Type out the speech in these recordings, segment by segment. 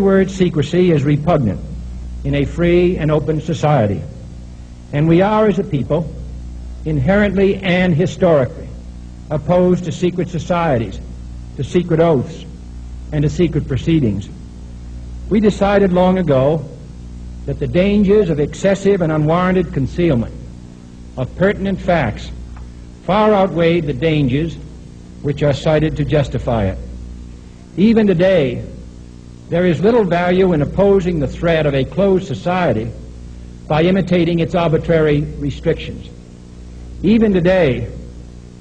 word secrecy is repugnant in a free and open society, and we are, as a people, inherently and historically opposed to secret societies, to secret oaths, and to secret proceedings. We decided long ago that the dangers of excessive and unwarranted concealment of pertinent facts far outweighed the dangers which are cited to justify it. Even today, there is little value in opposing the threat of a closed society by imitating its arbitrary restrictions. Even today,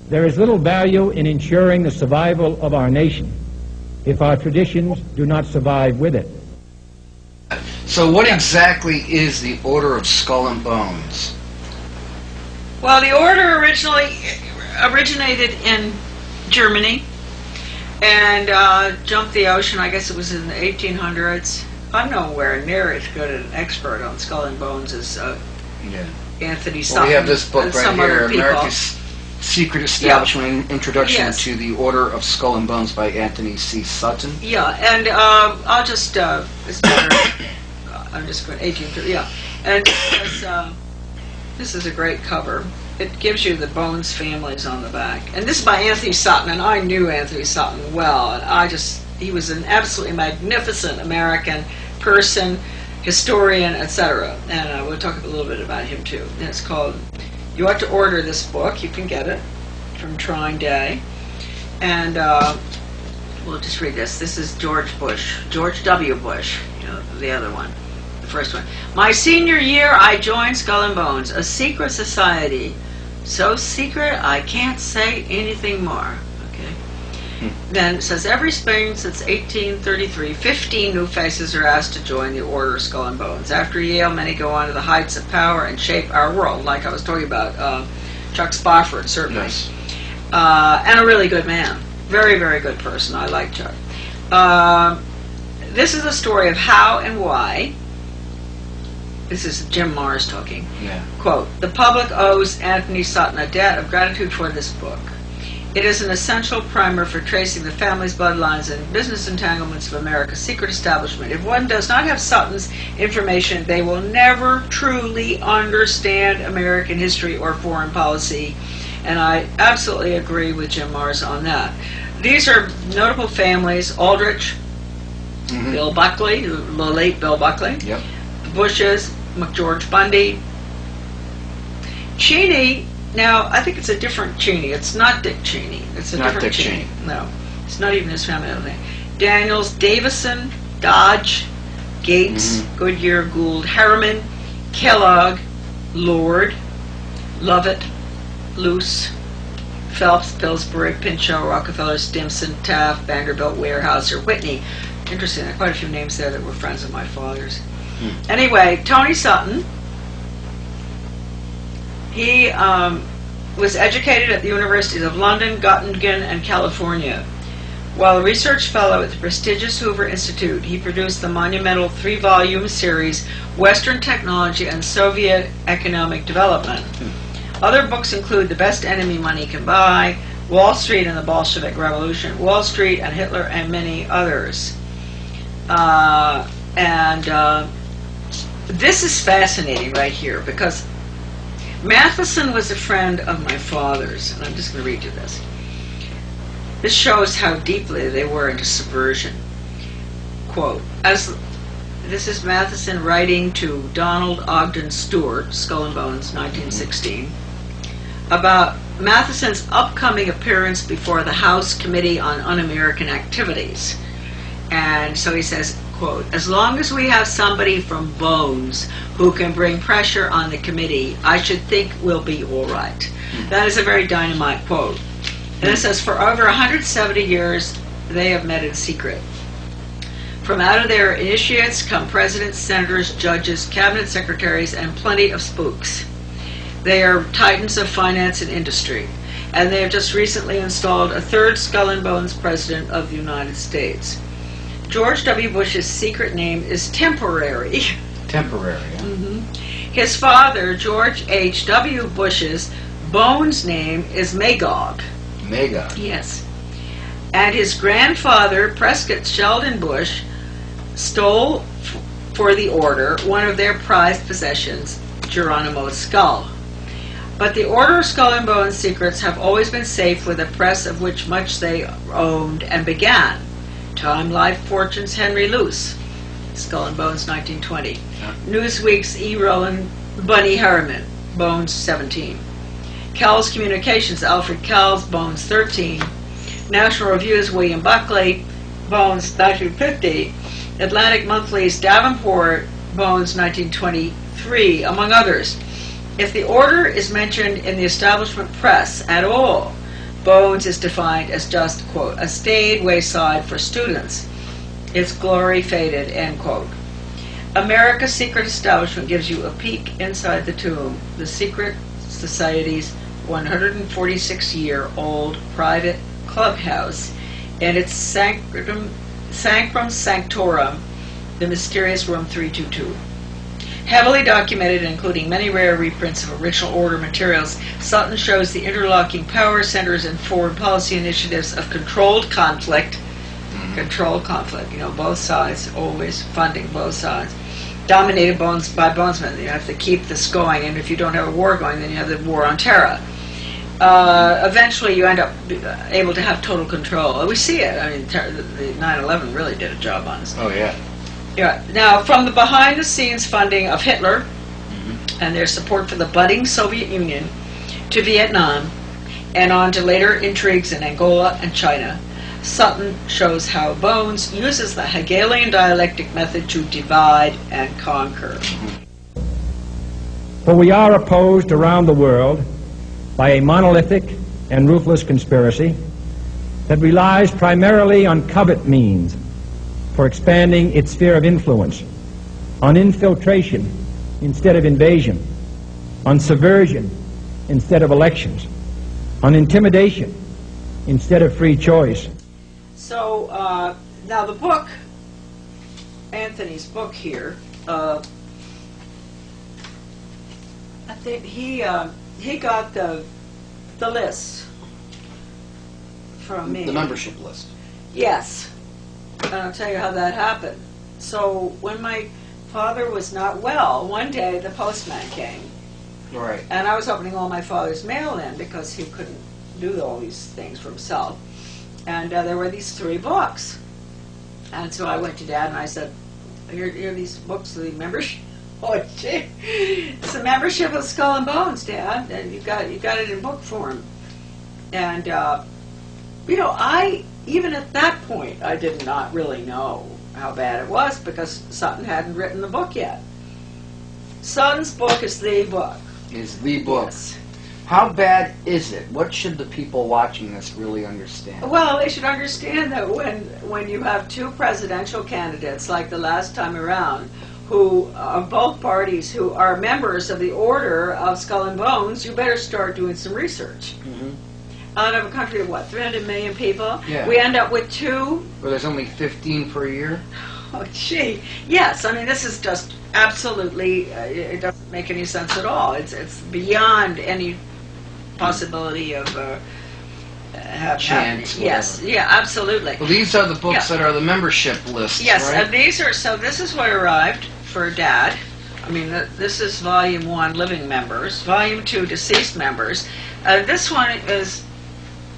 there is little value in ensuring the survival of our nation if our traditions do not survive with it. So what exactly is the Order of Skull and Bones? Well, the order originally originated in Germany and jumped the ocean. I guess it was in the 1800s. I'm nowhere near as good an expert on skull and bones as Anthony Sutton. Well, we have this book and right some here, other people. America's Secret Establishment, Yeah. Introduction Yes. to the Order of Skull and Bones by Anthony C. Sutton. Yeah, and I'll just, it's better, I'm just going 1830, yeah. And this is a great cover. It gives you the Bones families on the back. And this is by Anthony Sutton, and I knew Anthony Sutton well. And he was an absolutely magnificent American person, historian, etc. And we'll talk a little bit about him too. And it's called, you ought to order this book. You can get it from Trying Day. And we'll just read this. This is George W. Bush, the other one. First one. My senior year, I joined Skull and Bones, a secret society. So secret, I can't say anything more. Okay. Then it says, every spring since 1833, 15 new faces are asked to join the Order of Skull and Bones. After Yale, many go on to the heights of power and shape our world, like I was talking about Chuck Spofford, certainly. Yes. And a really good man. Very, very good person. I like Chuck. This is a story of how and why. This is Jim Mars talking. Yeah. Quote, the public owes Anthony Sutton a debt of gratitude for this book. It is an essential primer for tracing the family's bloodlines and business entanglements of America's secret establishment. If one does not have Sutton's information, they will never truly understand American history or foreign policy. And I absolutely agree with Jim Mars on that. These are notable families: Aldrich, Bill Buckley, the late Bill Buckley, Yep. the Bushes, McGeorge Bundy, Cheney. Now, I think it's a different Cheney. It's not Dick Cheney. It's a Not different Dick Cheney. Cheney. No, it's not even his family name. Daniels, Davison, Dodge, Gates, Goodyear, Gould, Harriman, Kellogg, Lord, Lovett, Luce, Phelps, Pillsbury, Pinchot, Rockefeller, Stimson, Taft, Vanderbilt, Weyerhaeuser, Whitney. Interesting, there are quite a few names there that were friends of my father's. Anyway, Tony Sutton, he was educated at the Universities of London, Göttingen, and California. While a research fellow at the prestigious Hoover Institute, he produced the monumental 3-volume series, Western Technology and Soviet Economic Development. Other books include The Best Enemy Money Can Buy, Wall Street and the Bolshevik Revolution, Wall Street and Hitler, and many others. This is fascinating right here, because Matheson was a friend of my father's, and I'm just going to read you this. This shows how deeply they were into subversion. Quote, this is Matheson writing to Donald Ogden Stewart, Skull and Bones, 1916, about Matheson's upcoming appearance before the House Committee on Un-American Activities. And so he says, quote, as long as we have somebody from Bones who can bring pressure on the committee, I should think we'll be all right. That is a very dynamite quote. And it says, for over 170 years, they have met in secret. From out of their initiates come presidents, senators, judges, cabinet secretaries, and plenty of spooks. They are titans of finance and industry. And they have just recently installed a third Skull and Bones president of the United States. George W. Bush's secret name is Temporary. Temporary, yeah. His father, George H.W. Bush's Bones name is Magog. Magog. Yes. And his grandfather, Prescott Sheldon Bush, stole for the order one of their prized possessions, Geronimo's skull. But the Order of Skull and Bones secrets have always been safe with a press of which much they owned and began. Time, Life, Fortunes, Henry Luce, Skull and Bones, 1920. Yeah. Newsweek's E. Roland, Bunny Harriman, Bones, 17. Kells Communications, Alfred Kells, Bones, 13. National Review's William Buckley, Bones, 1950. Atlantic Monthly's Davenport, Bones, 1923, among others. If the order is mentioned in the establishment press at all, Bones is defined as just, quote, a staid wayside for students. Its glory faded, end quote. America's Secret Establishment gives you a peek inside the tomb, the secret society's 146-year-old private clubhouse, and its sanctum sanctorum, the mysterious room 322. Heavily documented, including many rare reprints of original order materials, Sutton shows the interlocking power centers and foreign policy initiatives of controlled conflict. Controlled conflict, both sides, always funding both sides. Dominated by bonesmen. You have to keep this going, and if you don't have a war going, then you have the war on terror. Eventually you end up able to have total control. We see it. I mean, the 9/11 really did a job on us. Oh, yeah. Yeah. Now, from the behind-the-scenes funding of Hitler and their support for the budding Soviet Union to Vietnam and on to later intrigues in Angola and China, Sutton shows how Bones uses the Hegelian dialectic method to divide and conquer. For we are opposed around the world by a monolithic and ruthless conspiracy that relies primarily on covert means for expanding its sphere of influence, on infiltration instead of invasion, on subversion instead of elections, on intimidation instead of free choice. So now the book, Anthony's book here, I think he got the list from me. The membership list. Yes. And I'll tell you how that happened. So when my father was not well, one day the postman came. Right. And I was opening all my father's mail in because he couldn't do all these things for himself. And there were these 3 books. And so I went to Dad and I said, here are these books, the membership. Oh, gee. It's the membership of Skull and Bones, Dad. And you got it in book form. And, even at that point, I did not really know how bad it was because Sutton hadn't written the book yet. Sutton's book is the book. Is the book. Yes. How bad is it? What should the people watching this really understand? Well, they should understand that when you have 2 presidential candidates, like the last time around, who are both parties who are members of the Order of Skull and Bones, you better start doing some research. Mm-hmm. Out of a country of, 300 million people? Yeah. We end up with 2. Where there's only 15 per year? Oh, gee. Yes, I mean, this is just absolutely, it doesn't make any sense at all. It's beyond any possibility of chance. Yes, yeah, absolutely. Well, these are the books that are the membership lists, yes, right? and these are, so this is what arrived for Dad. I mean, this is Volume 1, Living Members. Volume 2, Deceased Members. This one is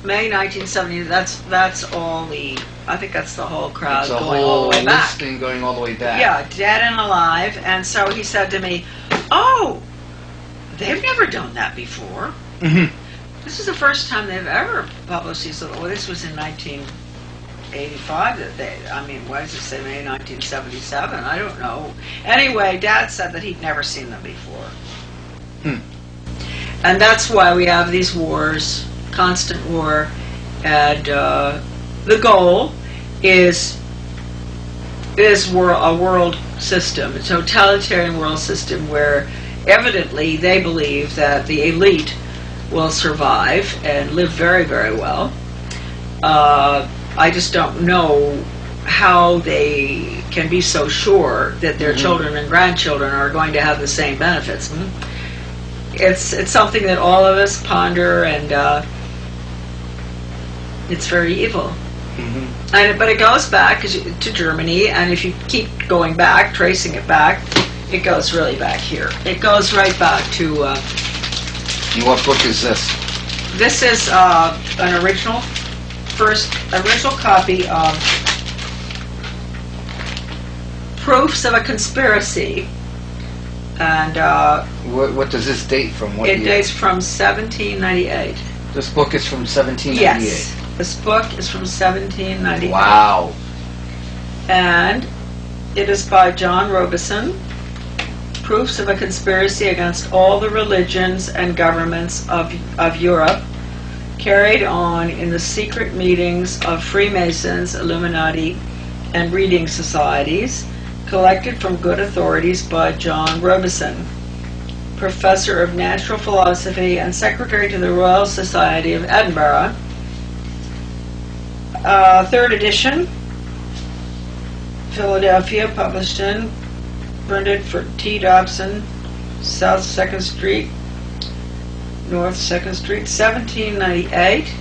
May 1970. That's all the, I think that's the whole crowd going all the way back. Listing going all the way back. Yeah, dead and alive. And so he said to me, oh, they've never done that before. Mm-hmm. This is the first time they've ever published these little, well, this was in 1985 that why does it say May 1977? I don't know. Anyway, Dad said that he'd never seen them before. And that's why we have these wars, constant war, and the goal is a world system, a totalitarian world system where evidently they believe that the elite will survive and live very, very well. I just don't know how they can be so sure that their children and grandchildren are going to have the same benefits. It's something that all of us ponder, and it's very evil. But it goes back to Germany, and if you keep going back, tracing it back, it goes really back here. It goes right back to... And what book is this? This is an original copy of Proofs of a Conspiracy. And what does this date from? What it year? dates from 1798. This book is from 1798. Yes, this book is from 1798. Wow. And it is by John Robeson. Proofs of a Conspiracy Against All the Religions and Governments of Europe, carried on in the secret meetings of Freemasons, Illuminati, and reading societies, collected from good authorities by John Robeson, Professor of Natural Philosophy and Secretary to the Royal Society of Edinburgh. Third edition, Philadelphia, published in, printed for T. Dobson, South 2nd Street, North 2nd Street, 1798.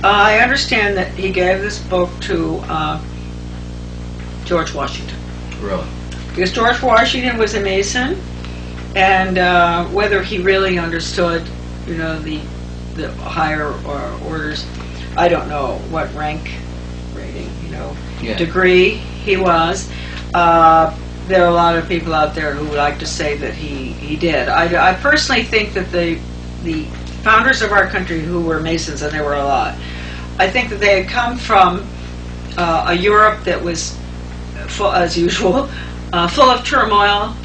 I understand that he gave this book to George Washington. Really? Because George Washington was a Mason, and whether he really understood, the higher orders, I don't know what rating, degree he was. There are a lot of people out there who would like to say that he did. I personally think that the founders of our country, who were Masons, and there were a lot, I think that they had come from a Europe that was, full, as usual, full of turmoil,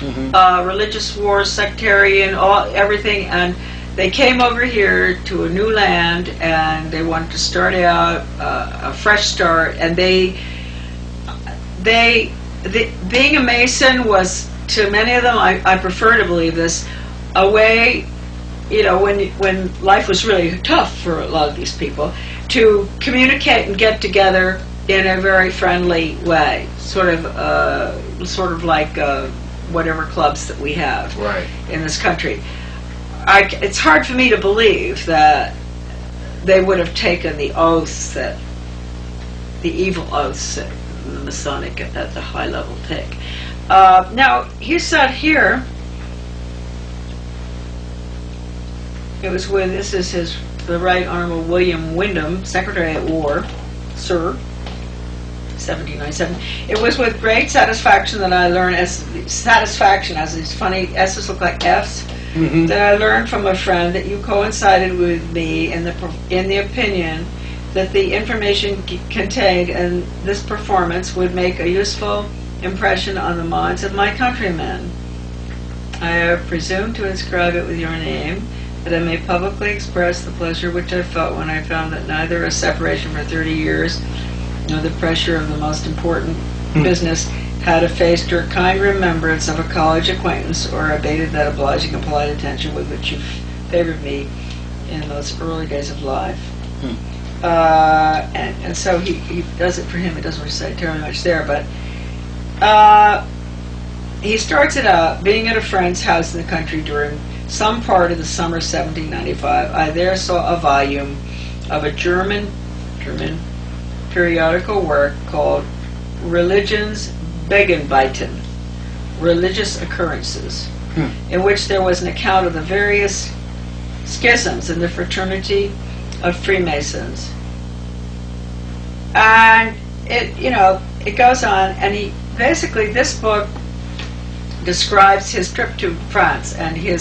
religious wars, sectarian, everything, and they came over here to a new land, and they wanted to start out a fresh start, and being a Mason was, to many of them, I prefer to believe this, a way, when life was really tough for a lot of these people, to communicate and get together in a very friendly way, sort of like whatever clubs that we have in this country. It's hard for me to believe that they would have taken the oaths, the evil oaths that the Masonic at the high level take. Now, he said here, this is the Right Honorable William Wyndham, Secretary at War, Sir, 1797. It was with great satisfaction that I learned, as these funny S's look like F's, that I learned from a friend that you coincided with me in the opinion that the information contained in this performance would make a useful impression on the minds of my countrymen. I have presumed to inscribe it with your name, that I may publicly express the pleasure which I felt when I found that neither a separation for 30 years nor the pressure of the most important business had effaced your kind remembrance of a college acquaintance or abated that obliging and polite attention with which you favored me in those early days of life. And so he does it for him. It doesn't really say terribly much there, but he starts it out, being at a friend's house in the country during some part of the summer 1795. I there saw a volume of a German periodical work called Religions Begenbeiten, Religious Occurrences, in which there was an account of the various schisms in the fraternity of Freemasons. And it goes on, and this book describes his trip to France, and he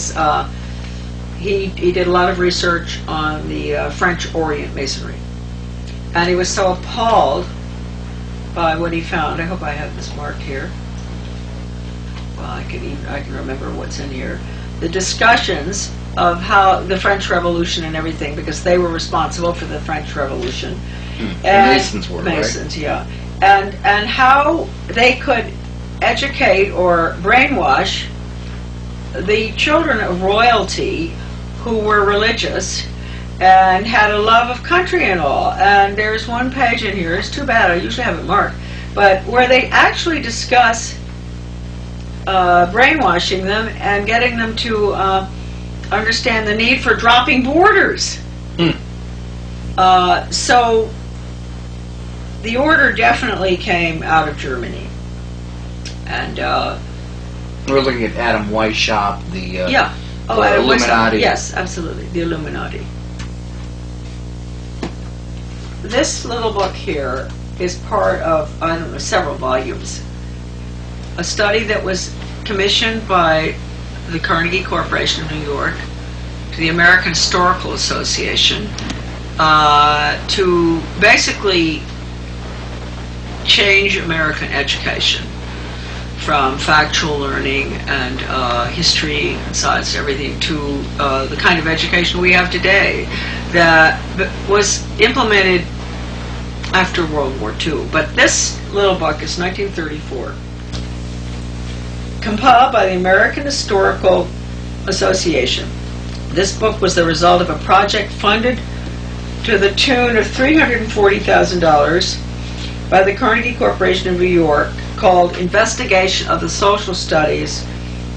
did a lot of research on the French Orient Masonry, and he was so appalled by what he found. I hope I have this marked here. Well, I can remember what's in here. The discussions of how the French Revolution and everything, because they were responsible for the French Revolution. The Masons were, Masons, right? Yeah. And how they could educate or brainwash the children of royalty who were religious and had a love of country and all. And there's one page in here, it's too bad, I usually have it marked, but where they actually discuss brainwashing them and getting them to understand the need for dropping borders. So the order definitely came out of Germany. And we're looking at Adam Weishaupt, the Illuminati. Yes, absolutely, the Illuminati. This little book here is part of, I don't know, several volumes. A study that was commissioned by the Carnegie Corporation of New York to the American Historical Association to basically change American education from factual learning and history and science and everything to the kind of education we have today that was implemented after World War II. But this little book is 1934, compiled by the American Historical Association. This book was the result of a project funded to the tune of $340,000 by the Carnegie Corporation of New York, called Investigation of the Social Studies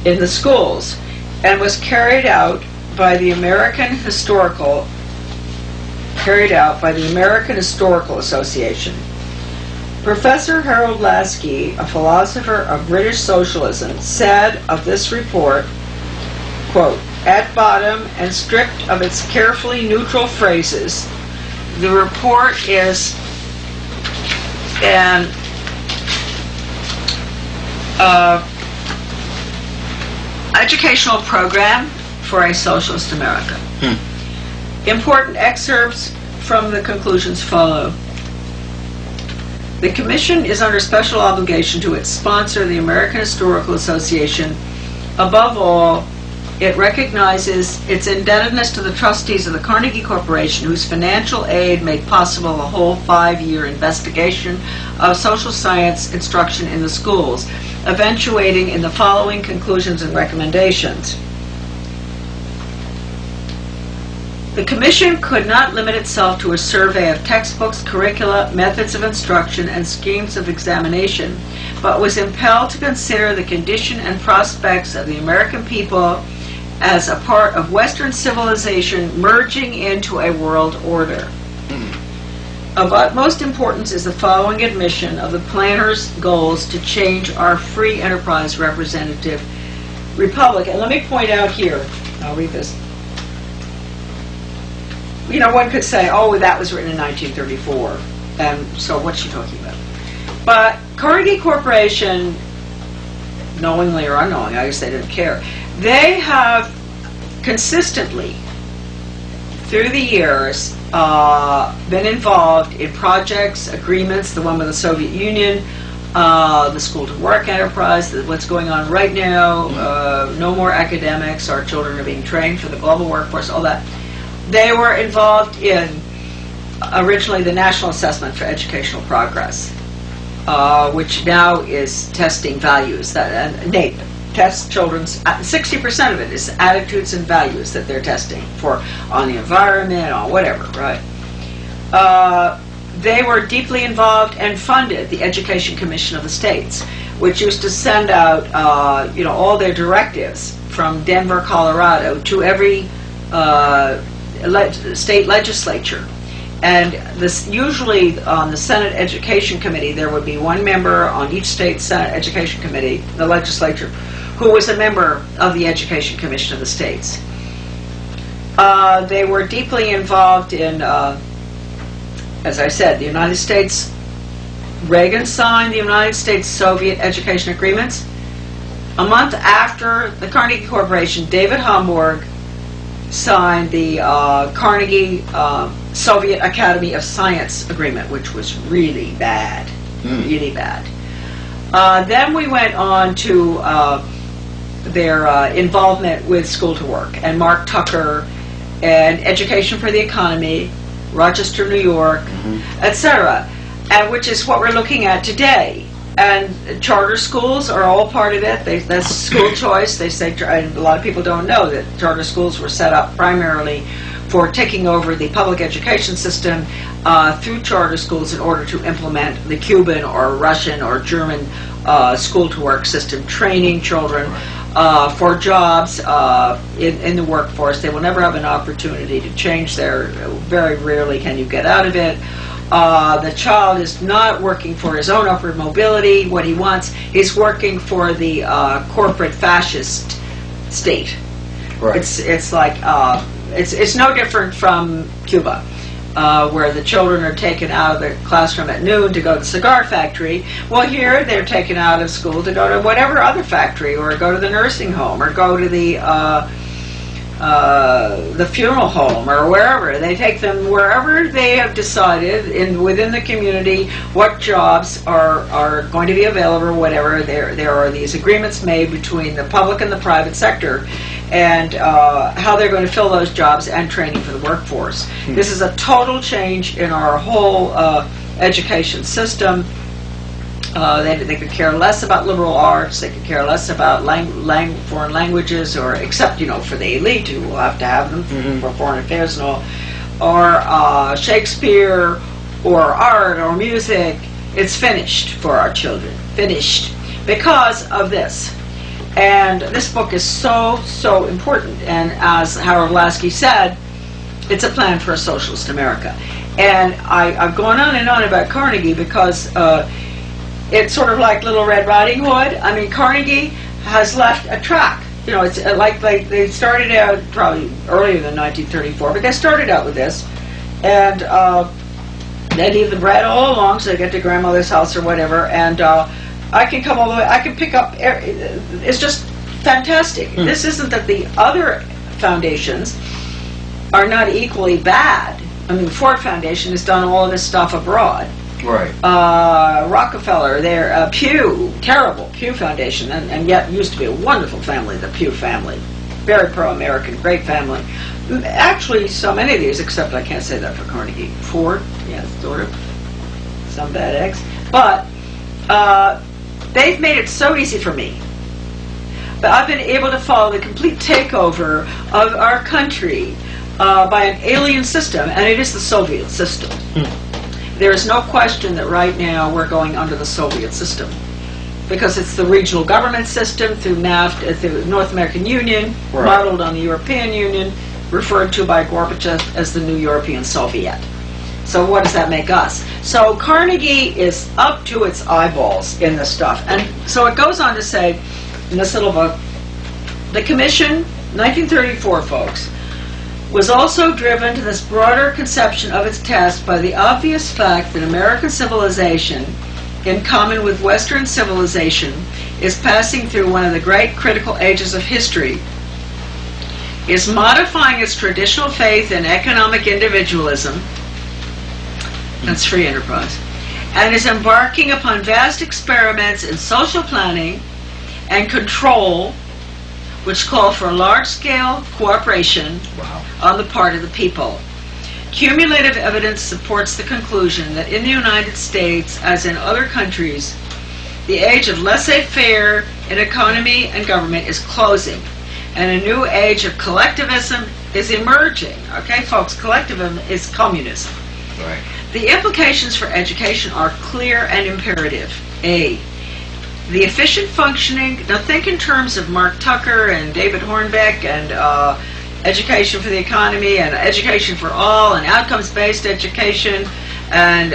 in the Schools, and was carried out by the American Historical Association. Professor Harold Lasky, a philosopher of British socialism, said of this report, quote, "At bottom and stripped of its carefully neutral phrases, the report is an educational program for a socialist America." Important excerpts from the conclusions follow. The Commission is under special obligation to its sponsor, the American Historical Association. Above all, it recognizes its indebtedness to the trustees of the Carnegie Corporation, whose financial aid made possible a whole 5-year investigation of social science instruction in the schools, eventuating in the following conclusions and recommendations. The Commission could not limit itself to a survey of textbooks, curricula, methods of instruction, and schemes of examination, but was impelled to consider the condition and prospects of the American people as a part of Western civilization merging into a world order. Of utmost importance is the following admission of the planners' goals to change our free enterprise representative republic. And let me point out here, I'll read this. You know, one could say, oh, that was written in 1934, and so what's she talking about? But Carnegie Corporation, knowingly or unknowingly, I guess they didn't care, they have consistently, through the years, been involved in projects, agreements, the one with the Soviet Union, the School to Work enterprise, what's going on right now, no more academics, our children are being trained for the global workforce, all that. They were involved in, originally, the National Assessment for Educational Progress, which now is testing values. NAEP tests children's, 60% of it is attitudes and values that they're testing for on the environment, on whatever, right? They were deeply involved and funded the Education Commission of the States, which used to send out, all their directives from Denver, Colorado, to every state legislature. And this, usually on the Senate Education Committee, there would be one member on each state Senate Education Committee, the legislature, who was a member of the Education Commission of the States. They were deeply involved in, as I said, the United States. Reagan signed the United States-Soviet education agreements. A month after the Carnegie Corporation, David Hamburg signed the Carnegie Soviet Academy of Science agreement, which was really bad, really bad. Then we went on to their involvement with School to Work and Mark Tucker and Education for the Economy, Rochester, New York, etc., and which is what we're looking at today. And charter schools are all part of it. That's school choice. They say, and a lot of people don't know that charter schools were set up primarily for taking over the public education system through charter schools in order to implement the Cuban or Russian or German school to work system, training children for jobs in the workforce. They will never have an opportunity to change very rarely can you get out of it. The child is not working for his own upward mobility, what he wants. He's working for the corporate fascist state. Right. It's like it's no different from Cuba, where the children are taken out of the classroom at noon to go to the cigar factory. Well, here they're taken out of school to go to whatever other factory, or go to the nursing home, or go to the funeral home, or wherever. They take them wherever they have decided within the community what jobs are going to be available, or whatever. There are these agreements made between the public and the private sector, and how they're going to fill those jobs, and training for the workforce. This is a total change in our whole education system. They could care less about liberal arts. They could care less about foreign languages, or except for the elite who will have to have them for foreign affairs and all, or Shakespeare, or art, or music. It's finished for our children. Finished because of this. And this book is so important. And as Howard Lasky said, it's a plan for a socialist America. And I've gone on and on about Carnegie because it's sort of like Little Red Riding Hood. I mean, Carnegie has left a track. It's like they started out probably earlier than 1934, but they started out with this. And they leave the bread all along, so they get to grandmother's house or whatever. And I can come all the way. I can pick up. It's just fantastic. This isn't that the other foundations are not equally bad. I mean, the Ford Foundation has done all of this stuff abroad. Right. Rockefeller, Pew, terrible Pew Foundation, and yet used to be a wonderful family, the Pew family. Very pro-American, great family. Actually, so many of these, except I can't say that for Carnegie. Ford, yeah, sort of. Some bad eggs. But they've made it so easy for me. But I've been able to follow the complete takeover of our country by an alien system, and it is the Soviet system. There is no question that right now we're going under the Soviet system, because it's the regional government system through NAFTA, through North American Union, right, modeled on the European Union, referred to by Gorbachev as the new European Soviet. So what does that make us? So Carnegie is up to its eyeballs in this stuff. And so it goes on to say, in this little book, the Commission, 1934, folks, was also driven to this broader conception of its task by the obvious fact that American civilization, in common with Western civilization, is passing through one of the great critical ages of history, is modifying its traditional faith in economic individualism, that's free enterprise, and is embarking upon vast experiments in social planning and control, which call for large-scale cooperation on the part of the people. Cumulative evidence supports the conclusion that in the United States, as in other countries, the age of laissez-faire in economy and government is closing, and a new age of collectivism is emerging. Okay, folks, collectivism is communism. Right. The implications for education are clear and imperative. A, the efficient functioning, now think in terms of Mark Tucker and David Hornbeck and education for the economy and education for all and outcomes-based education and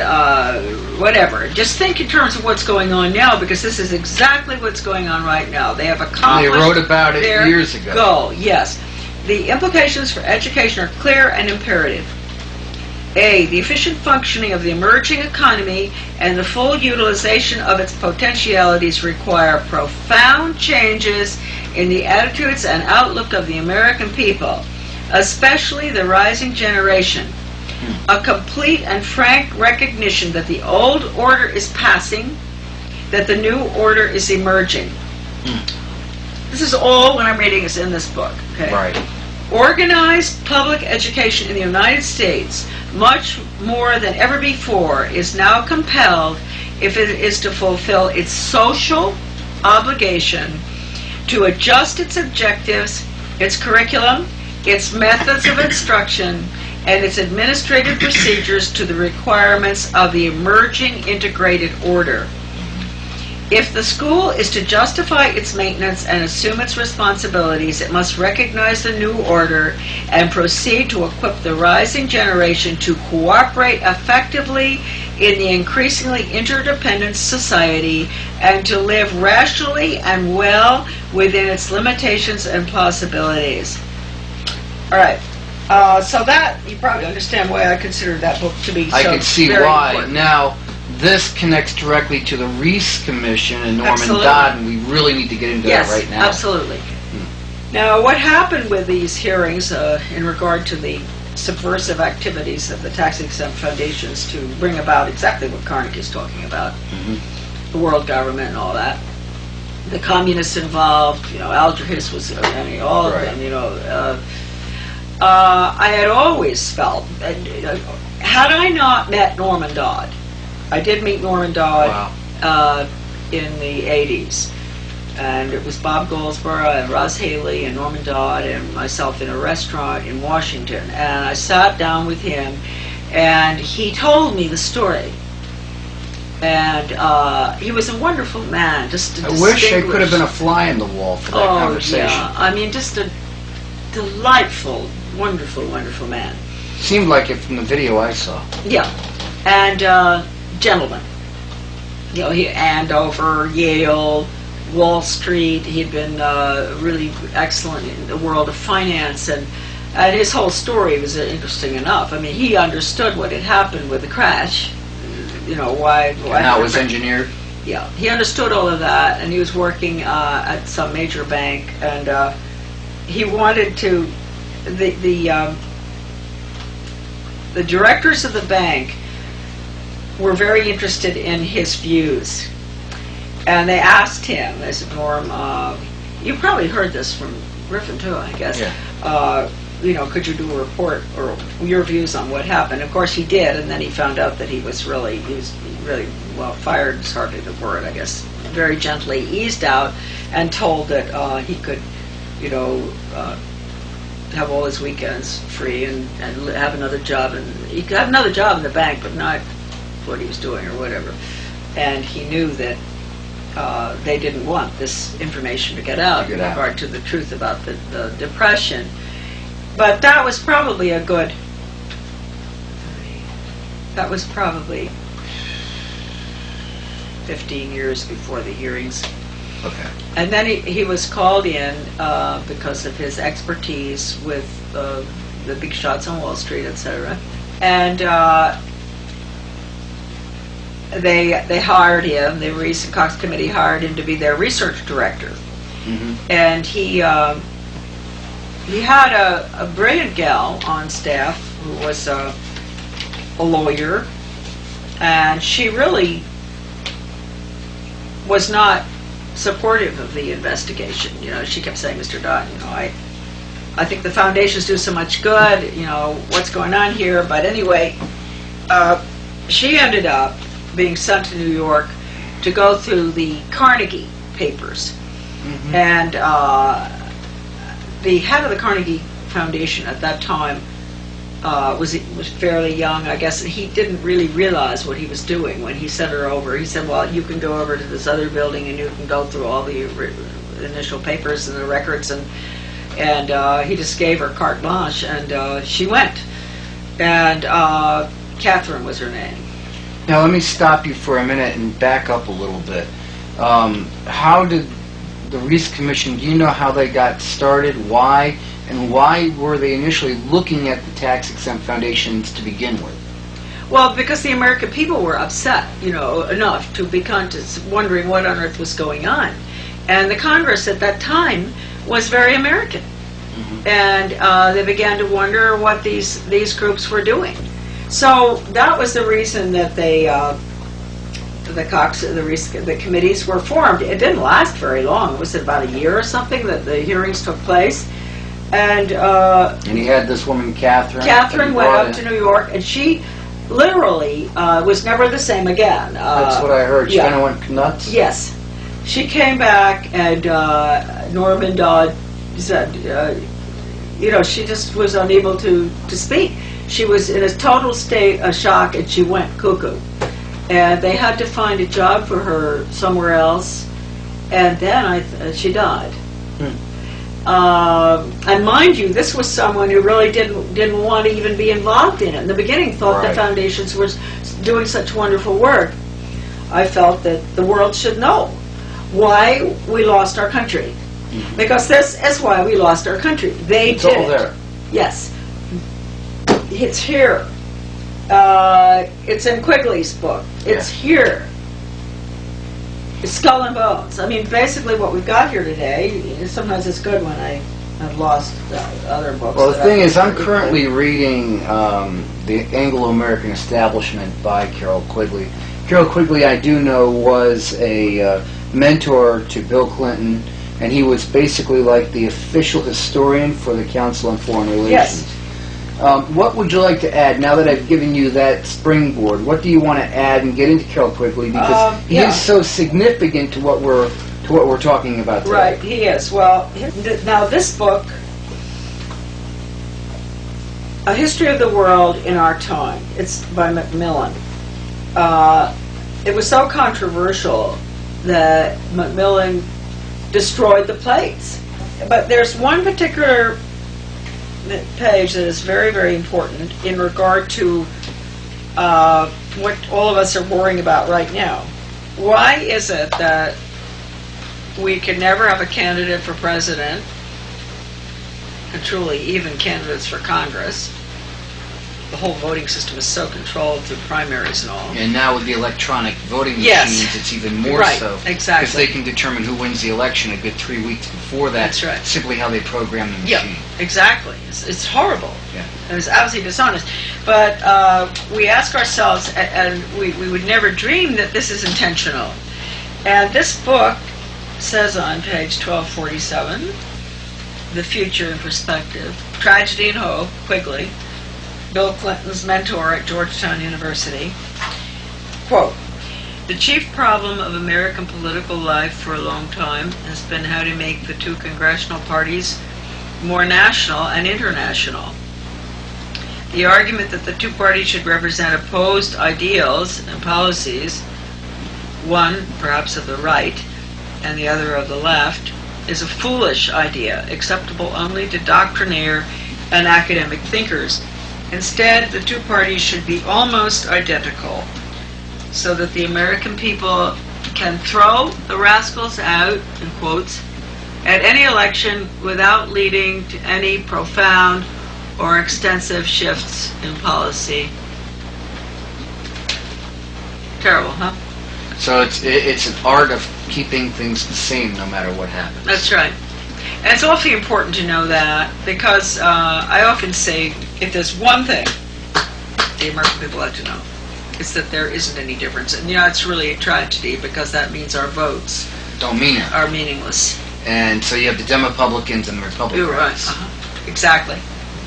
whatever. Just think in terms of what's going on now, because this is exactly what's going on right now. They have accomplished They wrote about it years ago. Goal, yes. The implications for education are clear and imperative. A, the efficient functioning of the emerging economy and the full utilization of its potentialities require profound changes in the attitudes and outlook of the American people, especially the rising generation. A complete and frank recognition that the old order is passing, that the new order is emerging. This is all, when I'm reading, is in this book. Okay? Right. Organized public education in the United States, much more than ever before, is now compelled, if it is to fulfill its social obligation, to adjust its objectives, its curriculum, its methods of instruction, and its administrative procedures to the requirements of the emerging integrated order. If the school is to justify its maintenance and assume its responsibilities, it must recognize the new order and proceed to equip the rising generation to cooperate effectively in the increasingly interdependent society and to live rationally and well within its limitations and possibilities. All right. So that, you probably understand why I consider that book to be so I can see very why. important. Now, this connects directly to the Reese Commission and Norman Absolutely. Dodd, and we really need to get into Yes, that right now. absolutely. Now, what happened with these hearings in regard to the subversive activities of the tax-exempt foundations to bring about exactly what Carnegie's talking about, the world government and all that, the communists involved, Alger Hiss was, all of Right. them, I had always felt, had I not met Norman Dodd, I did meet Norman Dodd in the 80s, and it was Bob Goldsboro and Russ Haley and Norman Dodd and myself in a restaurant in Washington, and I sat down with him, and he told me the story. And he was a wonderful man, just a I wish I could have been a fly in the wall for that conversation. Yeah. I mean, just a delightful, wonderful, wonderful man. Seemed like it from the video I saw. Yeah, and gentleman. He Andover, Yale, Wall Street. He'd been really excellent in the world of finance, and his whole story was interesting enough. I mean, he understood what had happened with the crash. Why And that was engineered? Yeah, he understood all of that, and he was working at some major bank, and he wanted to. The directors of the bank were very interested in his views, and they asked him, they said, Norm, you probably heard this from Griffin too, I guess. Yeah. Could you do a report or your views on what happened? Of course he did, and then he found out that he was really well, fired is hardly the word, I guess, very gently eased out and told that he could, have all his weekends free and have another job, and he could have another job in the bank, but not what he was doing or whatever. And he knew that they didn't want this information to get out in regard to the truth about the Depression. But that was probably that was probably 15 years before the hearings. Okay. And then he was called in because of his expertise with the big shots on Wall Street, etc. And they hired him. The Reese and Cox Committee hired him to be their research director. Mm-hmm. And he had a brilliant gal on staff who was a lawyer, and she really was not supportive of the investigation. She kept saying, Mr. Dodd, I think the foundations do so much good, what's going on here? But anyway, she ended up being sent to New York to go through the Carnegie papers. Mm-hmm. And the head of the Carnegie Foundation at that time was fairly young, I guess, and he didn't really realize what he was doing when he sent her over. He said, well, you can go over to this other building and you can go through all the initial papers and the records, and he just gave her carte blanche, and she went. And Catherine was her name. Now let me stop you for a minute and back up a little bit. How did the Reese Commission, do you know how they got started, why, and why were they initially looking at the tax-exempt foundations to begin with? Well, because the American people were upset, enough to be wondering what on earth was going on. And the Congress at that time was very American. Mm-hmm. And they began to wonder what these groups were doing. So that was the reason that the committees were formed. It didn't last very long. It was about a year or something that the hearings took place. And he had this woman, Catherine. Catherine went up to New York, and she literally was never the same again. That's what I heard. She kind of went nuts? Yes. She came back, and Norman Dodd said, she just was unable to speak. She was in a total state of shock, and she went cuckoo. and they had to find a job for her somewhere else, and then she died. And mind you, this was someone who really didn't want to even be involved in it. In the beginning, thought the foundations were doing such wonderful work. I felt that the world should know why we lost our country, because this is why we lost our country. It's all there. Yes, it's here. It's in Quigley's book. It's here. It's Skull and Bones. I mean, basically what we've got here today, sometimes it's good when I've lost other books. Well, the thing is, I'm currently reading The Anglo-American Establishment by Carroll Quigley. Carroll Quigley, I do know, was a mentor to Bill Clinton, and he was basically like the official historian for the Council on Foreign Relations. Yes. What would you like to add, now that I've given you that springboard? What do you want to add and get into Carroll Quigley? Because he is so significant to what we're talking about today. Right, he is. Well, now this book, A History of the World in Our Time, it's by Macmillan. It was so controversial that Macmillan destroyed the plates. But there's one particular page that is very, very important in regard to what all of us are worrying about right now. Why is it that we can never have a candidate for president, and truly even candidates for Congress? The whole voting system is so controlled through primaries and all. And now with the electronic voting machines, it's even more so. Exactly. Because they can determine who wins the election a good 3 weeks before that. That's right. Simply how they program the machine. Yeah, exactly. It's horrible. Yeah. It's absolutely dishonest. But we ask ourselves, and we would never dream that this is intentional. And this book says on page 1247, The Future in Perspective, Tragedy and Hope, Quigley, Bill Clinton's mentor at Georgetown University, quote, "The chief problem of American political life for a long time has been how to make the two congressional parties more national and international. The argument that the two parties should represent opposed ideals and policies, one perhaps of the right and the other of the left, is a foolish idea, acceptable only to doctrinaire and academic thinkers. Instead, the two parties should be almost identical, so that the American people can throw the rascals out, in quotes, at any election without leading to any profound or extensive shifts in policy." Terrible, huh? So it's an art of keeping things the same no matter what happens. That's right. And it's awfully important to know that, because I often say, if there's one thing the American people have to know, it's that there isn't any difference. And it's really a tragedy, because that means our votes Don't mean it. are meaningless. And so you have the Demrepublicans and the Republicans. You're right. Exactly.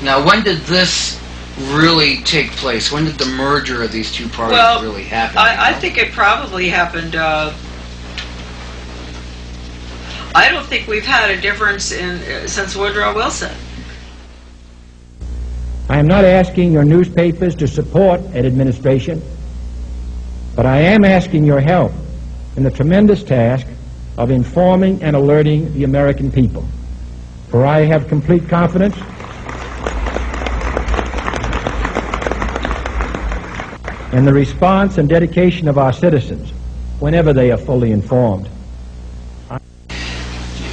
Now, when did this really take place? When did the merger of these two parties really happen? I think it probably happened. I don't think we've had a difference since Woodrow Wilson. I am not asking your newspapers to support an administration, but I am asking your help in the tremendous task of informing and alerting the American people. For I have complete confidence in the response and dedication of our citizens whenever they are fully informed.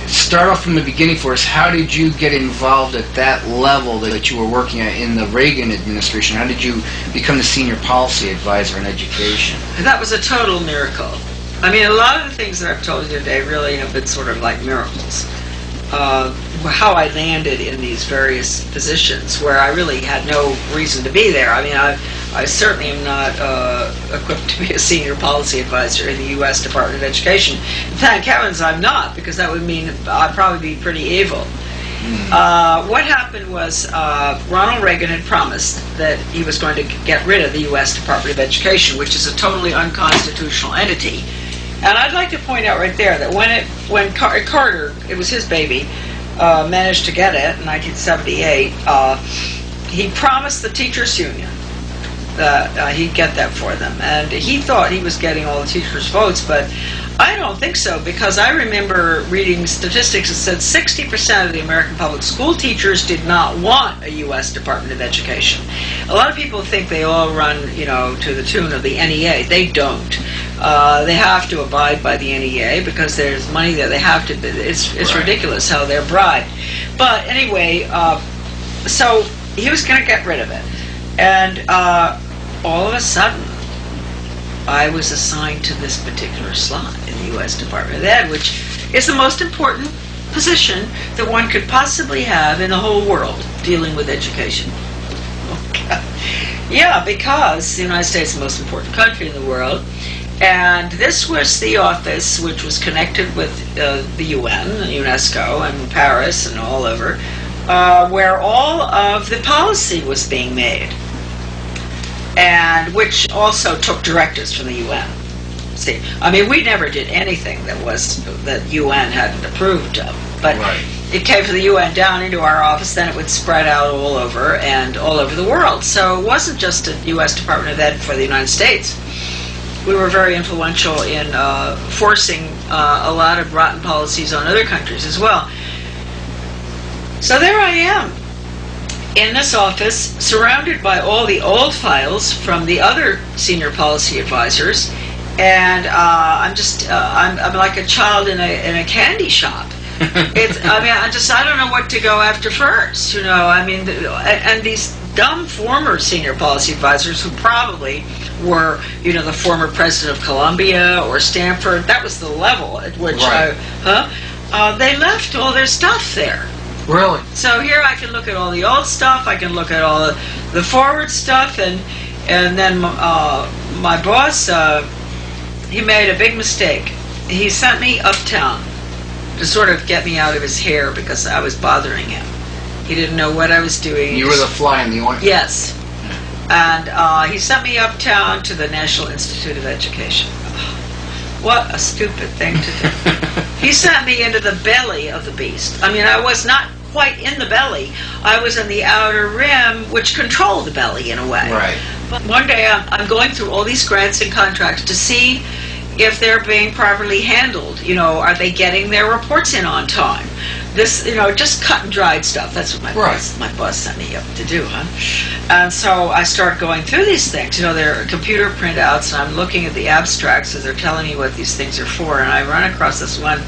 Start off from the beginning for us. How did you get involved at that level that you were working at in the Reagan administration? How did you become the senior policy advisor in education? That was a total miracle. I mean, a lot of the things that I've told you today really have been sort of like miracles. How I landed in these various positions where I really had no reason to be there. I mean, I certainly am not equipped to be a senior policy advisor in the U.S. Department of Education. Thank heavens I'm not, because that would mean I'd probably be pretty evil. What happened was Ronald Reagan had promised that he was going to get rid of the U.S. Department of Education, which is a totally unconstitutional entity. And I'd like to point out right there that when Carter, it was his baby, managed to get it in 1978, he promised the teachers' union that he'd get that for them. And he thought he was getting all the teachers' votes, but I don't think so, because I remember reading statistics that said 60% of the American public school teachers did not want a U.S. Department of Education. A lot of people think they all run, to the tune of the NEA. They don't. They have to abide by the NEA because there's money there. They have to. It's right. Ridiculous how they're bribed. But anyway, so he was going to get rid of it. And all of a sudden, I was assigned to this particular slot in the U.S. Department of Ed, which is the most important position that one could possibly have in the whole world dealing with education. Okay. Yeah, because the United States is the most important country in the world, and this was the office which was connected with the UN, UNESCO, and Paris, and all over, where all of the policy was being made, and which also took directives from the UN. See, I mean, we never did anything that UN hadn't approved of, but right. It came from the UN down into our office, then it would spread out all over and all over the world. So it wasn't just a U.S. Department of Ed for the United States. We were very influential in forcing a lot of rotten policies on other countries as well. So there I am, in this office, surrounded by all the old files from the other senior policy advisors, and I'm like a child in a candy shop. I don't know what to go after first, and these dumb former senior policy advisors who probably were, the former president of Columbia or Stanford. That was the level at which right. They left all their stuff there. Really? So here I can look at all the old stuff, I can look at all the forward stuff, and then my boss, he made a big mistake. He sent me uptown to sort of get me out of his hair because I was bothering him. He didn't know what I was doing. You were the fly in the ointment. Yes. And he sent me uptown to the National Institute of Education. What a stupid thing to do. He sent me into the belly of the beast. I mean, I was not quite in the belly. I was in the outer rim, which controlled the belly in a way. Right. But one day I'm going through all these grants and contracts to see if they're being properly handled. Are they getting their reports in on time? This, just cut and dried stuff. That's what my boss sent me up to do, And so I start going through these things. They're computer printouts, and I'm looking at the abstracts as they're telling me what these things are for. And I run across this one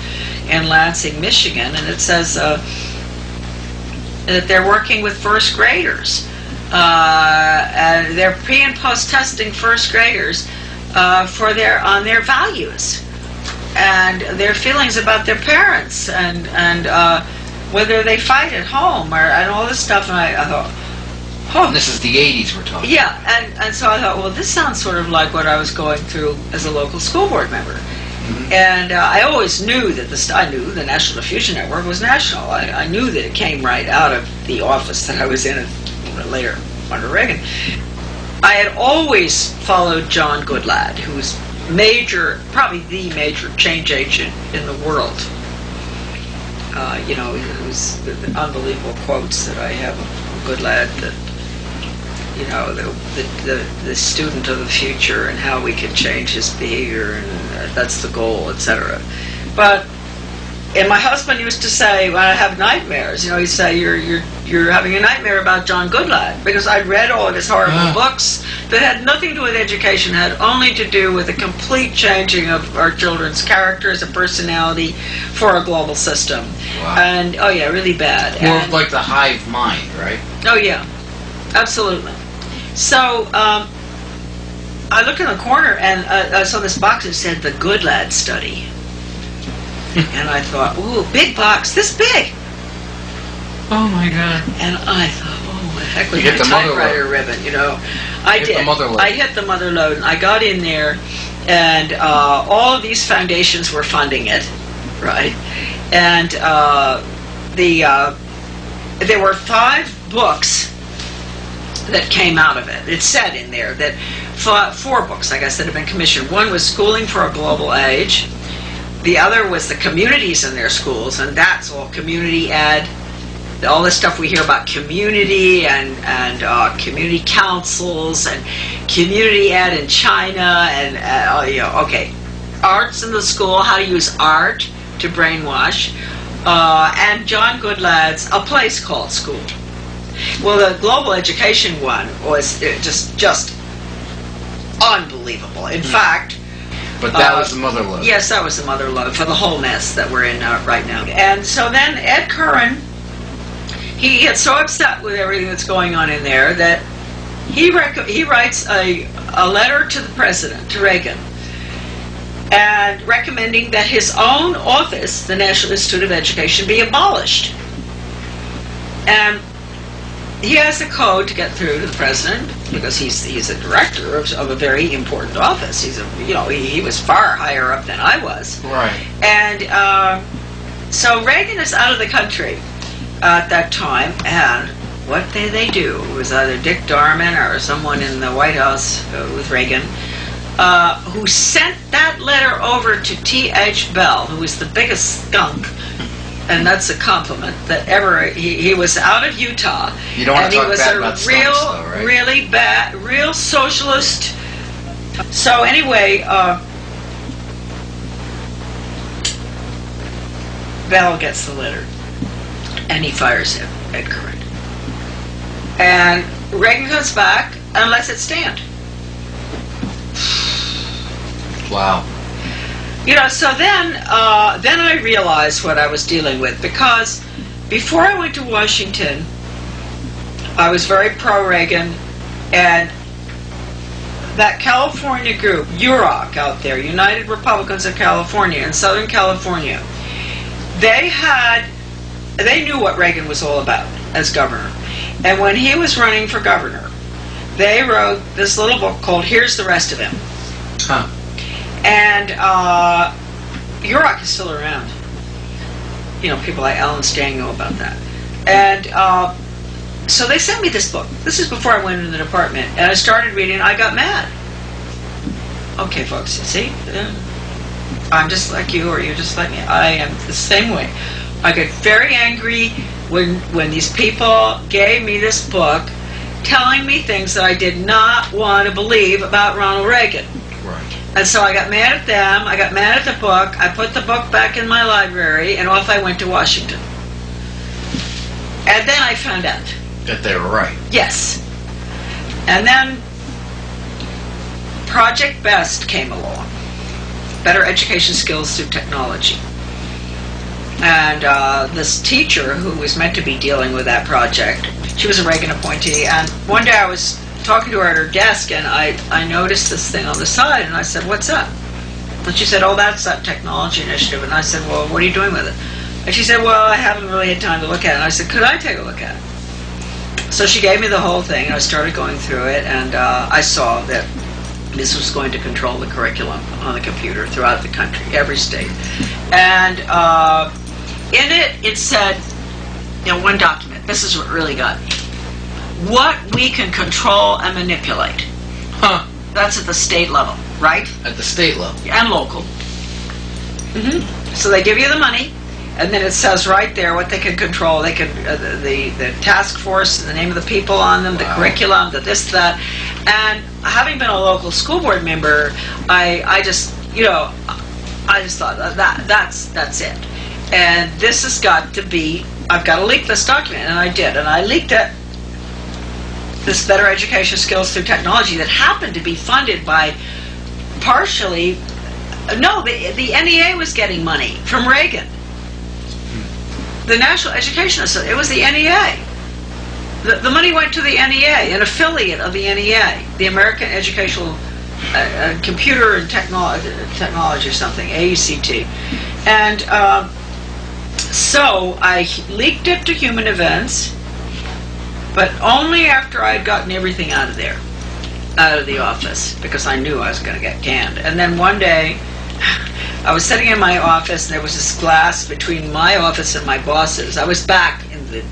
in Lansing, Michigan, and it says that they're working with first graders. And they're pre and post testing first graders on their values and their feelings about their parents and whether they fight at home and all this stuff. And I thought, oh, this is the 80s we're talking. Yeah, and so I thought, well, this sounds sort of like what I was going through as a local school board member. Mm-hmm. And I always knew that I knew the National Diffusion Network was national. I knew that it came right out of the office that I was in later under Reagan. I had always followed John Goodlad, who's probably the major change agent in the world. Who's the unbelievable quotes that I have of Goodlad that, the student of the future and how we can change his behavior, and that's the goal, etc. And my husband used to say, when I have nightmares, he'd say, you're having a nightmare about John Goodlad, because I'd read all of his horrible books that had nothing to do with education, had only to do with the complete changing of our children's characters and personality for a global system. Wow. And, oh yeah, really bad. More of like the hive mind, right? Oh yeah, absolutely. So, I looked in the corner and I saw this box that said the Goodlad Study. And I thought, ooh, big box, this big. Oh my God. And I thought, oh, what the heck with my typewriter ribbon, I did. I hit the mother load. And I got in there, and all of these foundations were funding it, right? And there were 5 books that came out of it. It said in there that 4 books, I guess, that had been commissioned. One was Schooling for a Global Age. The other was the communities in their schools, and that's all community ed. all this stuff we hear about community and community councils and community ed in China and okay, arts in the school, how to use art to brainwash, and John Goodlad's A Place Called School. Well, the global education one was just unbelievable. In fact, but that was the mother lode. Yes, that was the mother lode for the whole mess that we're in right now. And so then Ed Curran, he gets so upset with everything that's going on in there that he writes a letter to the president, to Reagan, and recommending that his own office, the National Institute of Education, be abolished. And he has a code to get through to the president because he's a director of a very important office. He was far higher up than I was. Right. And so Reagan is out of the country at that time, and what did they do? It was either Dick Darman or someone in the White House with Reagan who sent that letter over to T.H. Bell, who was the biggest skunk. And that's a compliment that ever. He was out of Utah. You don't want to talk bad about real, skunks, though, right? really bad, real socialist. So anyway, Bell gets the letter, and he fires him, Ed Curran. And Reagan comes back and lets it stand. Wow. So then I realized what I was dealing with, because before I went to Washington, I was very pro-Reagan, and that California group, UROC out there, United Republicans of California, in Southern California, they knew what Reagan was all about as governor. And when he was running for governor, they wrote this little book called Here's the Rest of Him. Huh. And UROC is still around. People like Alan Stang know about that. And so they sent me this book. This is before I went into the department. And I started reading, and I got mad. Okay, folks, see? I'm just like you, or you're just like me. I am the same way. I get very angry when these people gave me this book telling me things that I did not want to believe about Ronald Reagan. Right. And so I got mad at them, I got mad at the book, I put the book back in my library, and off I went to Washington. And then I found out. That they were right. Yes. And then Project BEST came along. Better Education Skills Through Technology. And this teacher who was meant to be dealing with that project, she was a Reagan appointee, and one day I was talking to her at her desk, and I noticed this thing on the side, and I said, "What's up?" And she said, "Oh, that's that technology initiative." And I said, "Well, what are you doing with it?" And she said, "Well, I haven't really had time to look at it." And I said, "Could I take a look at it?" So she gave me the whole thing, and I started going through it, and I saw that this was going to control the curriculum on the computer throughout the country, every state. And in it said, one document, this is what really got me. What we can control and manipulate. Huh. That's at the state level, right? At the state level. And local. So they give you the money, and then it says right there what they can control. They can the task force, the name of the people on them, the curriculum, the this, that. And having been a local school board member, I just thought that's it. And this has got to be. I've got to leak this document, and I did, and I leaked it. This Better Education Skills Through Technology that happened to be funded by partially. No, the NEA was getting money from Reagan. The National Education Association, it was the NEA. The money went to the NEA, an affiliate of the NEA, the American Educational Computer and Technology or something, AECT. And so I leaked it to Human Events, but only after I had gotten everything out of there, out of the office, because I knew I was going to get canned. And then one day, I was sitting in my office, and there was this glass between my office and my boss's. I was back in the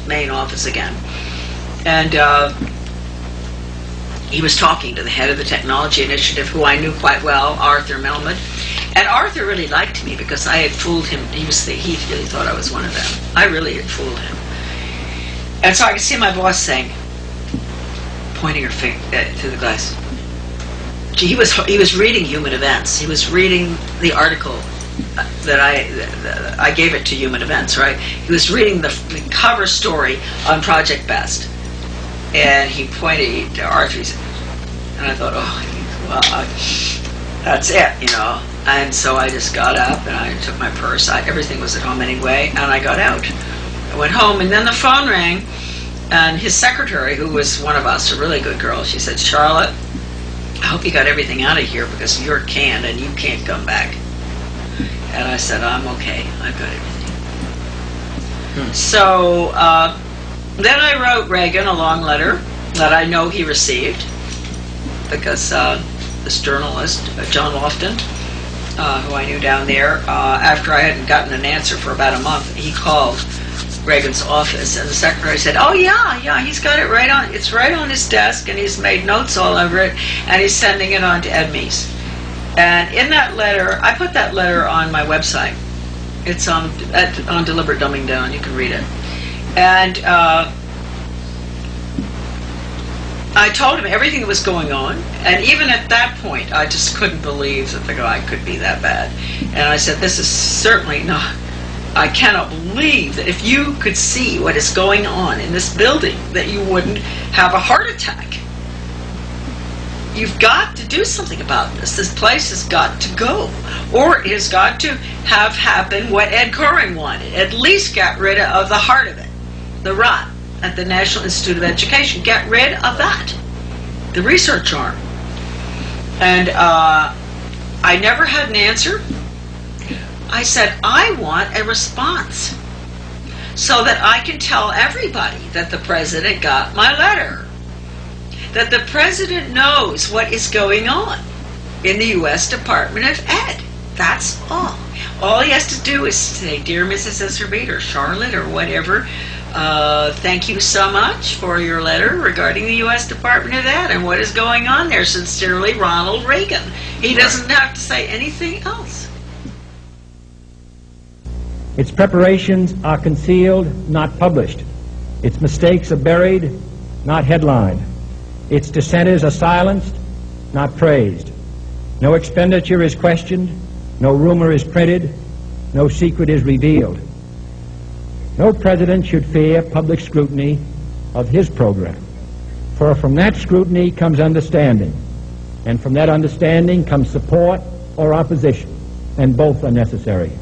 main office again. And he was talking to the head of the technology initiative, who I knew quite well, Arthur Melmond. And Arthur really liked me because I had fooled him. He really thought I was one of them. I really had fooled him. And so I could see my boss saying, pointing her finger to the glass. He was reading Human Events. He was reading the article that I gave it to Human Events, right? He was reading the cover story on Project Best, and he pointed to Arthur, and I thought, oh, well, that's it, you know. And so I just got up and I took my purse. Everything was at home anyway, and I got out. I went home, and then the phone rang, and his secretary, who was one of us, a really good girl, she said, Charlotte, I hope you got everything out of here because you're canned and you can't come back. And I said, I'm okay. I've got everything. So then I wrote Reagan a long letter that I know he received because this journalist, John Lofton, who I knew down there, after I hadn't gotten an answer for about a month, he called Reagan's office, and the secretary said, oh yeah, he's got it right on, it's right on his desk, and he's made notes all over it, and he's sending it on to Ed Meese. And in that letter, I put that letter on my website. It's on Deliberate Dumbing Down, you can read it. And I told him everything that was going on, and even at that point, I just couldn't believe that the guy could be that bad. And I said, this is certainly not, I cannot believe that if you could see what is going on in this building, that you wouldn't have a heart attack. You've got to do something about this. This place has got to go. Or it has got to have happened what Ed Coring wanted. At least get rid of the heart of it. The rot at the National Institute of Education. Get rid of that. The research arm. And I never had an answer. I said, I want a response so that I can tell everybody that the president got my letter. That the president knows what is going on in the U.S. Department of Ed. That's all. All he has to do is say, Dear Mrs. Iserbyt or Charlotte or whatever, thank you so much for your letter regarding the U.S. Department of Ed and what is going on there. Sincerely, Ronald Reagan. He doesn't have to say anything else. Its preparations are concealed, not published. Its mistakes are buried, not headlined. Its dissenters are silenced, not praised. No expenditure is questioned, no rumor is printed, no secret is revealed. No president should fear public scrutiny of his program, for from that scrutiny comes understanding, and from that understanding comes support or opposition, and both are necessary.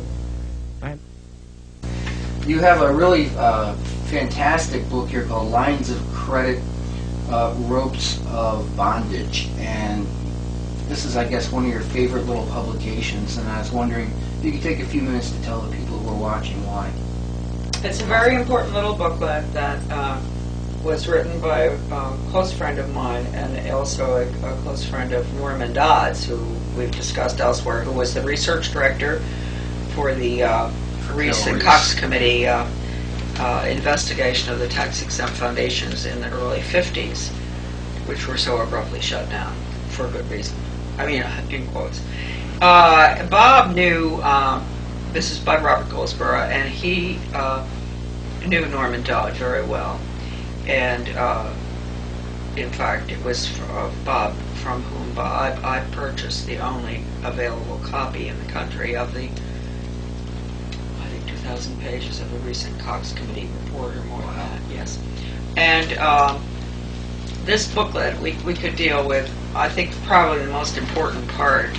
You have a really fantastic book here called Lines of Credit, Ropes of Bondage, and this is, I guess, one of your favorite little publications, and I was wondering if you could take a few minutes to tell the people who are watching why. It's a very important little booklet that was written by a close friend of mine and also a close friend of Norman Dodds, who we've discussed elsewhere, who was the research director for the recent Cox Committee investigation of the tax-exempt foundations in the early 50s, which were so abruptly shut down for good reason. I mean, in quotes. Bob knew, this is Bob Robert Goldsboro, and he knew Norman Dodd very well. And in fact, it was Bob from whom I purchased the only available copy in the country of the 2,000 pages of a recent Cox Committee report, or more than that, yes. And this booklet, we could deal with, I think, probably the most important part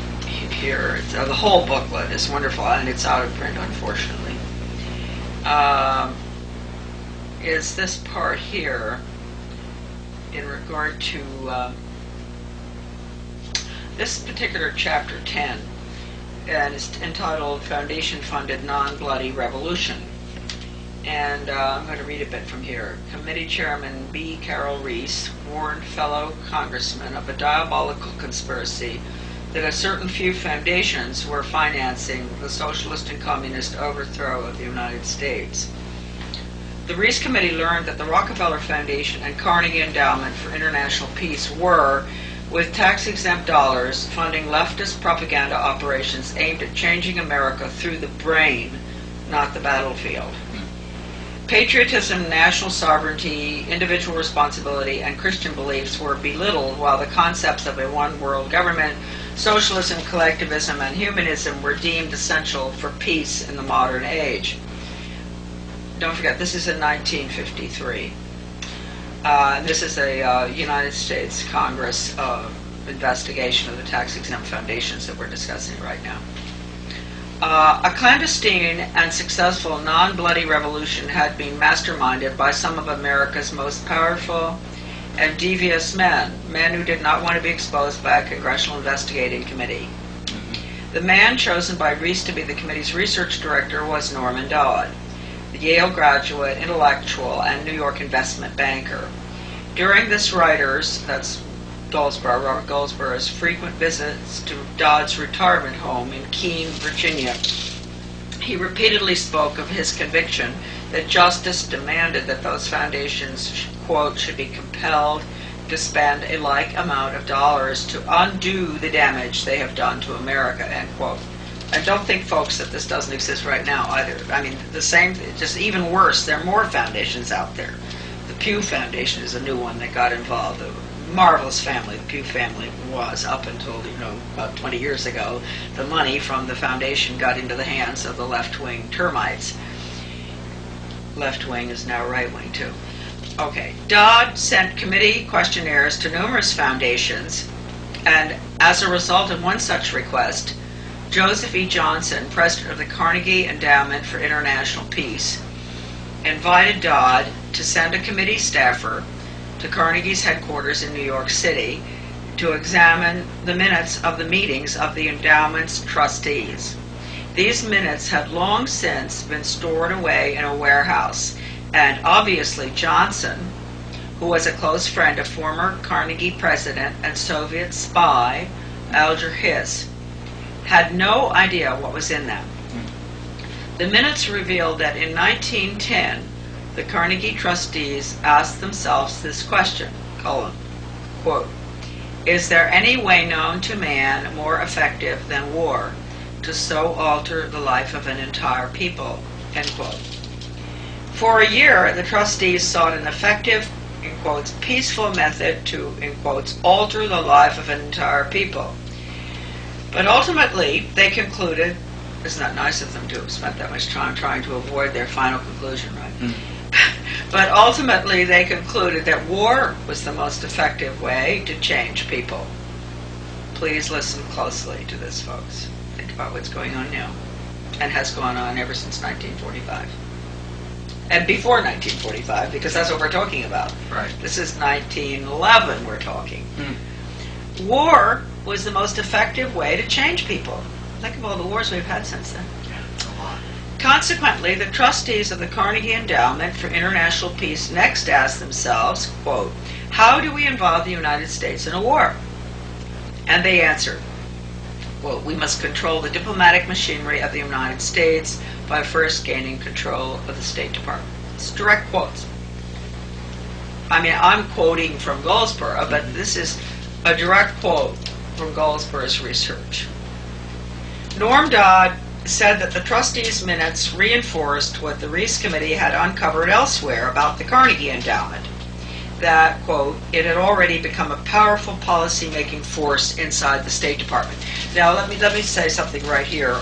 here. The whole booklet is wonderful, and it's out of print, unfortunately. Is this part here in regard to this particular chapter 10. And it's entitled Foundation-Funded Non-Bloody Revolution. And I'm going to read a bit from here. Committee Chairman B. Carroll Reese warned fellow congressmen of a diabolical conspiracy that a certain few foundations were financing the socialist and communist overthrow of the United States. The Reese Committee learned that the Rockefeller Foundation and Carnegie Endowment for International Peace were, with tax-exempt dollars, funding leftist propaganda operations aimed at changing America through the brain, not the battlefield. Patriotism, national sovereignty, individual responsibility, and Christian beliefs were belittled, while the concepts of a one-world government, socialism, collectivism, and humanism were deemed essential for peace in the modern age. Don't forget, this is in 1953. This is a United States Congress investigation of the tax-exempt foundations that we're discussing right now. A clandestine and successful non-bloody revolution had been masterminded by some of America's most powerful and devious men who did not want to be exposed by a congressional investigating committee. The man chosen by Reese to be the committee's research director was Norman Dodd, the Yale graduate, intellectual, and New York investment banker. During this writer's, that's Robert Goldsborough's frequent visits to Dodd's retirement home in Keene, Virginia, he repeatedly spoke of his conviction that justice demanded that those foundations, quote, should be compelled to spend a like amount of dollars to undo the damage they have done to America, end quote. And don't think, folks, that this doesn't exist right now either. I mean, the same, just even worse, there are more foundations out there. The Pew Foundation is a new one that got involved. Marvelous family, the Pew family was, up until, about 20 years ago. The money from the foundation got into the hands of the left-wing termites. Left-wing is now right-wing, too. Okay, Dodd sent committee questionnaires to numerous foundations, and as a result of one such request, Joseph E. Johnson, president of the Carnegie Endowment for International Peace, invited Dodd to send a committee staffer to Carnegie's headquarters in New York City to examine the minutes of the meetings of the endowment's trustees. These minutes had long since been stored away in a warehouse, and obviously Johnson, who was a close friend of former Carnegie president and Soviet spy Alger Hiss, had no idea what was in them. The minutes revealed that in 1910, the Carnegie trustees asked themselves this question, quote, is there any way known to man more effective than war to so alter the life of an entire people, end quote. For a year, the trustees sought an effective, in quotes, peaceful method to, in quotes, alter the life of an entire people. But ultimately, they concluded, isn't that nice of them to have spent that much time trying to avoid their final conclusion, right? But ultimately, they concluded that war was the most effective way to change people. Please listen closely to this, folks. Think about what's going on now, and has gone on ever since 1945. And before 1945, because that's what we're talking about. Right. This is 1911 we're talking. War was the most effective way to change people. Think of all the wars we've had since then. Yeah, a lot. Consequently, the trustees of the Carnegie Endowment for International Peace next asked themselves, quote, how do we involve the United States in a war? And they answered, well, we must control the diplomatic machinery of the United States by first gaining control of the State Department. It's direct quotes. I mean, I'm quoting from Goldsborough, but this is a direct quote from Goldsborough's research. Norm Dodd said that the trustees' minutes reinforced what the Reese Committee had uncovered elsewhere about the Carnegie Endowment, that, quote, it had already become a powerful policy-making force inside the State Department. Now, let me say something right here.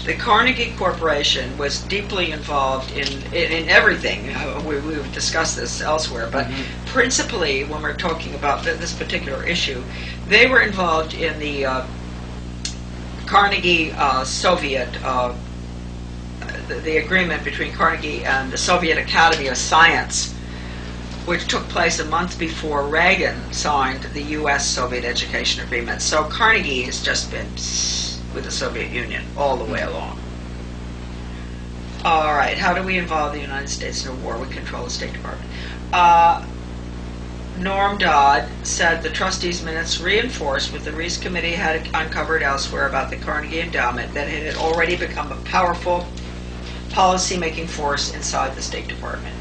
The Carnegie Corporation was deeply involved in everything. We've discussed this elsewhere, but principally, when we're talking about this particular issue, they were involved in the Carnegie Soviet, the agreement between Carnegie and the Soviet Academy of Science, which took place a month before Reagan signed the U.S.-Soviet Education Agreement. So Carnegie has just been with the Soviet Union all the way along. All right, how do we involve the United States in a war? We control the State Department. Norm Dodd said the trustees' minutes reinforced what the Reese Committee had uncovered elsewhere about the Carnegie Endowment, that it had already become a powerful policy-making force inside the State Department.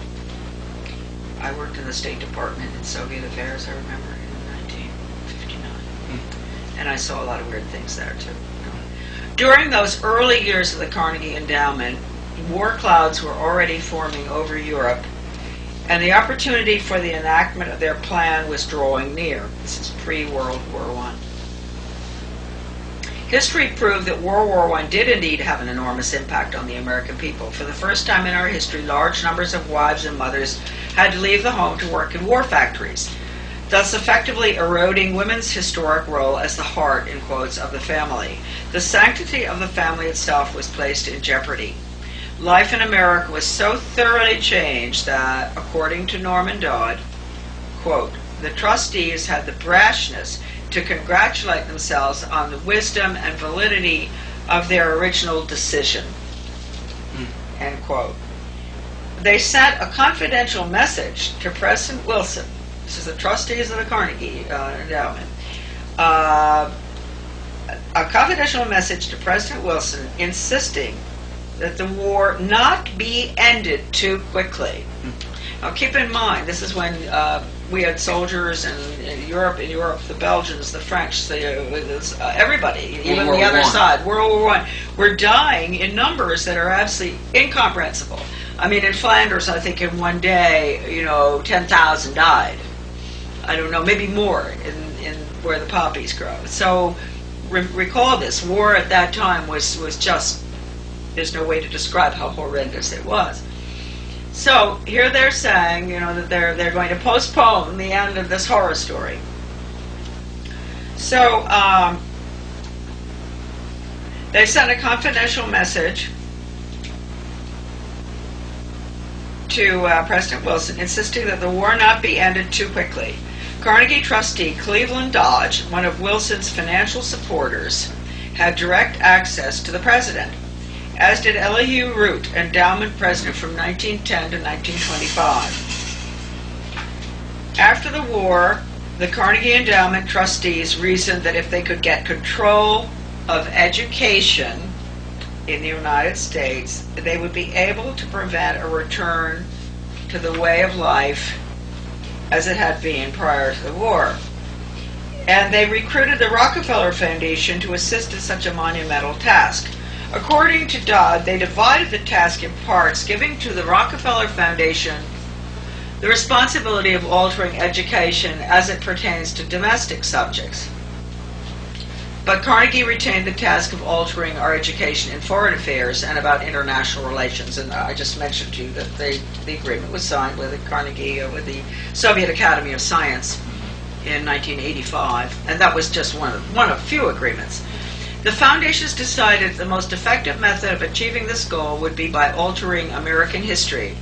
I worked in the State Department in Soviet affairs, I remember, in 1959. And I saw a lot of weird things there, too. During those early years of the Carnegie Endowment, war clouds were already forming over Europe, and the opportunity for the enactment of their plan was drawing near. This is pre-World War I. History proved that World War I did indeed have an enormous impact on the American people. For the first time in our history, large numbers of wives and mothers had to leave the home to work in war factories, thus effectively eroding women's historic role as the heart, in quotes, of the family. The sanctity of the family itself was placed in jeopardy. Life in America was so thoroughly changed that, according to Norman Dodd, quote, the trustees had the brashness to congratulate themselves on the wisdom and validity of their original decision, end quote. They sent a confidential message to President Wilson. This is the trustees of the Carnegie Endowment. A confidential message to President Wilson insisting that the war not be ended too quickly. Now keep in mind, this is when we had soldiers in Europe, the Belgians, the French, everybody, even the other side, World War I, were dying in numbers that are absolutely incomprehensible. I mean, in Flanders, I think in one day, 10,000 died. I don't know, maybe more in where the poppies grow. So recall this, war at that time was just, there's no way to describe how horrendous it was. So here they're saying, that they're going to postpone the end of this horror story. So they sent a confidential message to President Wilson insisting that the war not be ended too quickly. Carnegie trustee Cleveland Dodge, one of Wilson's financial supporters, had direct access to the president, as did Elihu Root, endowment president from 1910 to 1925. After the war, the Carnegie Endowment trustees reasoned that if they could get control of education in the United States, they would be able to prevent a return to the way of life as it had been prior to the war. And they recruited the Rockefeller Foundation to assist in such a monumental task. According to Dodd, they divided the task in parts, giving to the Rockefeller Foundation the responsibility of altering education as it pertains to domestic subjects. But Carnegie retained the task of altering our education in foreign affairs and about international relations. And I just mentioned to you that the agreement was signed with the Carnegie, with the Soviet Academy of Science in 1985, and that was just one of few agreements. The foundations decided the most effective method of achieving this goal would be by altering American history.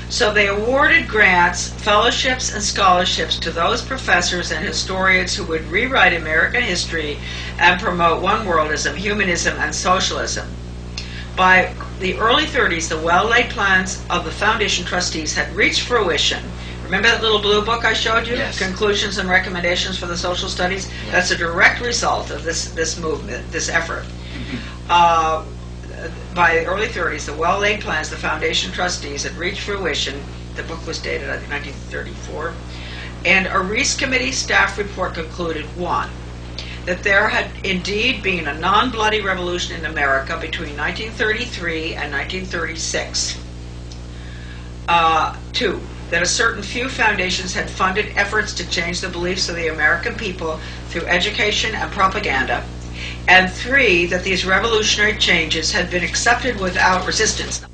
So they awarded grants, fellowships, and scholarships to those professors and historians who would rewrite American history and promote one-worldism, humanism, and socialism. By the early 30s, the well-laid plans of the foundation trustees had reached fruition. Remember that little blue book I showed you? Yes. Conclusions and Recommendations for the Social Studies? Yes. That's a direct result of this movement, this effort. By the early 30s, the well-laid plans of the foundation trustees had reached fruition. The book was dated, I think, 1934. And a Reese Committee staff report concluded, 1, that there had indeed been a non-bloody revolution in America between 1933 and 1936. 2, that a certain few foundations had funded efforts to change the beliefs of the American people through education and propaganda. And 3, that these revolutionary changes had been accepted without resistance.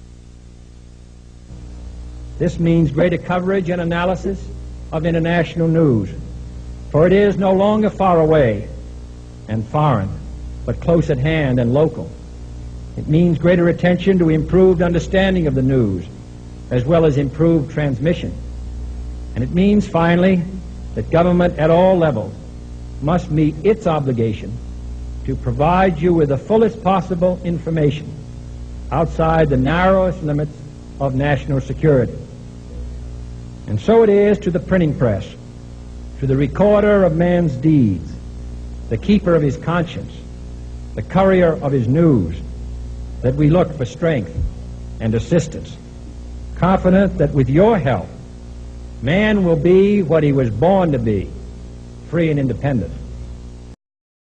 This means greater coverage and analysis of international news, for it is no longer far away and foreign, but close at hand and local. It means greater attention to improved understanding of the news, as well as improved transmission. And it means, finally, that government at all levels must meet its obligation to provide you with the fullest possible information outside the narrowest limits of national security. And so it is to the printing press, to the recorder of man's deeds, the keeper of his conscience, the courier of his news, that we look for strength and assistance, confident that with your help, man will be what he was born to be, free and independent.